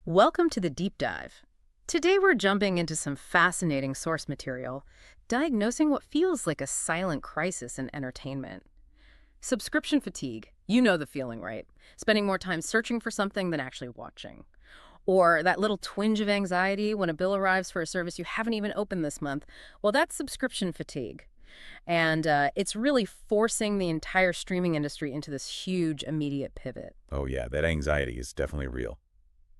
Welcome to the deep dive. Today we're jumping into some fascinating source material, diagnosing what feels like a silent crisis in entertainment. Subscription fatigue. You know the feeling, right? Spending more time searching for something than actually watching. Or that little twinge of anxiety when a bill arrives for a service you haven't even opened this month. Well, that's subscription fatigue. And it's really forcing the entire streaming industry into this huge immediate pivot. Oh yeah, that anxiety is definitely real.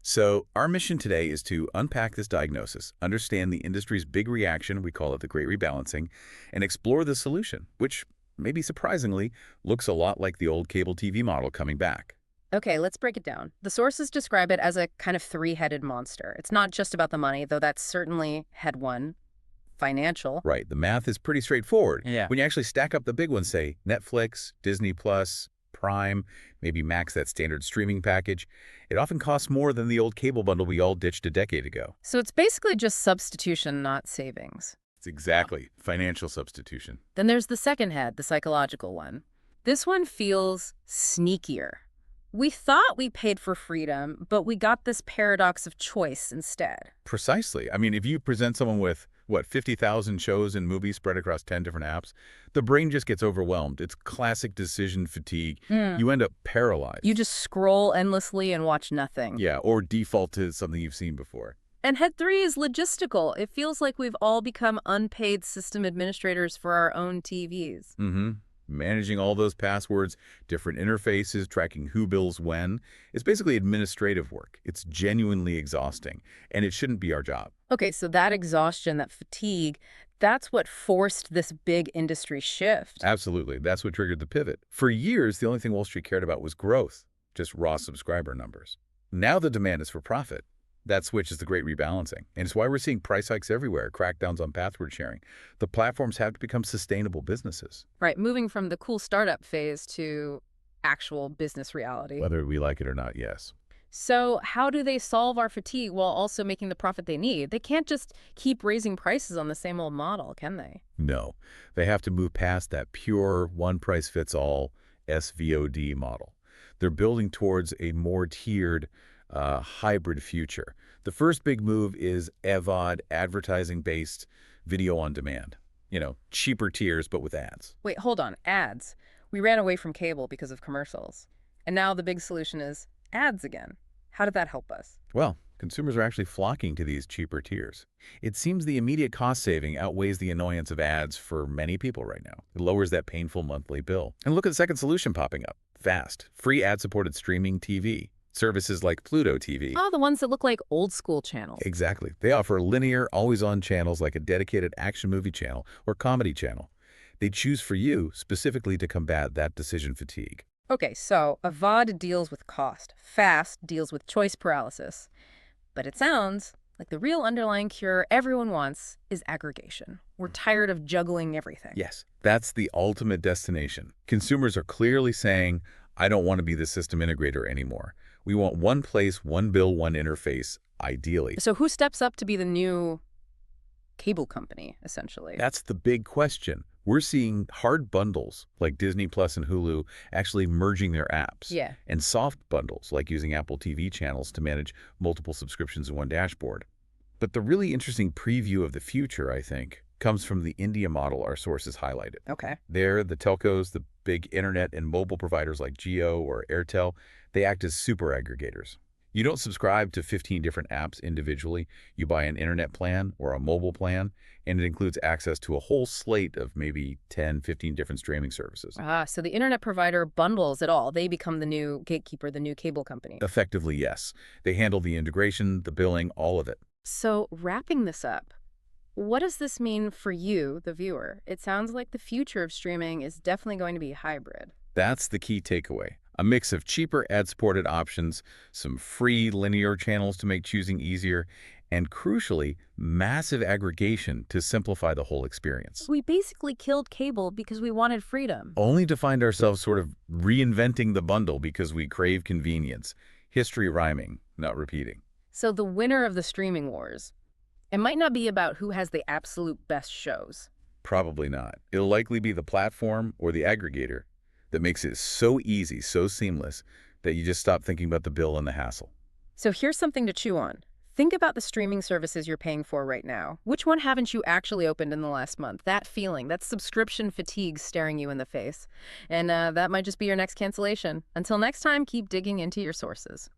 So our mission today is to unpack this diagnosis, understand the industry's big reaction, we call it the Great Rebalancing, and explore the solution, which, maybe surprisingly, looks a lot like the old cable TV model coming back. Okay, let's break it down. The sources describe it as a kind of three-headed monster. It's not just about the money, though that's certainly head one, financial. Right, the math is pretty straightforward. Yeah. When you actually stack up the big ones, say Netflix, Disney+, Prime, maybe Max, that standard streaming package, it often costs more than the old cable bundle we all ditched a decade ago. So it's basically just substitution, not savings. It's exactly financial substitution. Then there's the second head, the psychological one. This one feels sneakier. We thought we paid for freedom, but we got this paradox of choice instead. Precisely. I mean, if you present someone with, 50,000 shows and movies spread across 10 different apps, the brain just gets overwhelmed. It's classic decision fatigue. You end up paralyzed. You just scroll endlessly and watch nothing. Yeah, or default to something you've seen before. And head three is logistical. It feels like we've all become unpaid system administrators for our own TVs. Managing all those passwords, different interfaces, tracking who bills when. It's basically administrative work. It's genuinely exhausting, and it shouldn't be our job. Okay, so that exhaustion, that fatigue, that's what forced this big industry shift. Absolutely. That's what triggered the pivot. For years, the only thing Wall Street cared about was growth, just raw subscriber numbers. Now the demand is for profit. That switch is the Great Rebalancing, and it's why we're seeing price hikes everywhere, crackdowns on password sharing. The platforms have to become sustainable businesses. Right, moving from the cool startup phase to actual business reality. Whether we like it or not, yes. So how do they solve our fatigue while also making the profit they need? They can't just keep raising prices on the same old model, can they? No. They have to move past that pure one-price-fits-all SVOD model. They're building towards a more tiered, hybrid future. The first big move is AVOD, advertising-based video on demand. Cheaper tiers, but with ads. Wait, hold on, ads. We ran away from cable because of commercials. And now the big solution is ads again. How did that help us? Well, consumers are actually flocking to these cheaper tiers. It seems the immediate cost saving outweighs the annoyance of ads for many people right now. It lowers that painful monthly bill. And look at the second solution popping up. FAST, free ad-supported streaming TV. Services like Pluto TV. Oh, the ones that look like old school channels. Exactly. They offer linear, always-on channels like a dedicated action movie channel or comedy channel. They choose for you specifically to combat that decision fatigue. Okay, so AVOD deals with cost. FAST deals with choice paralysis. But it sounds like the real underlying cure everyone wants is aggregation. We're tired of juggling everything. Yes, that's the ultimate destination. Consumers are clearly saying, I don't want to be the system integrator anymore. We want one place, one bill, one interface, ideally. So who steps up to be the new cable company, essentially? That's the big question. We're seeing hard bundles like Disney Plus and Hulu actually merging their apps. Yeah. And soft bundles like using Apple TV channels to manage multiple subscriptions in one dashboard. But the really interesting preview of the future, I think, comes from the India model our sources highlighted. Okay. There, the telcos, the big internet and mobile providers like Jio or Airtel, they act as super-aggregators. You don't subscribe to 15 different apps individually. You buy an internet plan or a mobile plan, and it includes access to a whole slate of maybe 10, 15 different streaming services. So the internet provider bundles it all. They become the new gatekeeper, the new cable company. Effectively, yes. They handle the integration, the billing, all of it. So wrapping this up, what does this mean for you, the viewer? It sounds like the future of streaming is definitely going to be hybrid. That's the key takeaway. A mix of cheaper ad-supported options, some free linear channels to make choosing easier, and crucially, massive aggregation to simplify the whole experience. We basically killed cable because we wanted freedom. Only to find ourselves sort of reinventing the bundle because we crave convenience. History rhyming, not repeating. So the winner of the streaming wars, it might not be about who has the absolute best shows. Probably not. It'll likely be the platform or the aggregator that makes it so easy, so seamless, that you just stop thinking about the bill and the hassle. So here's something to chew on. Think about the streaming services you're paying for right now. Which one haven't you actually opened in the last month? That feeling, that subscription fatigue staring you in the face. And that might just be your next cancellation. Until next time, keep digging into your sources.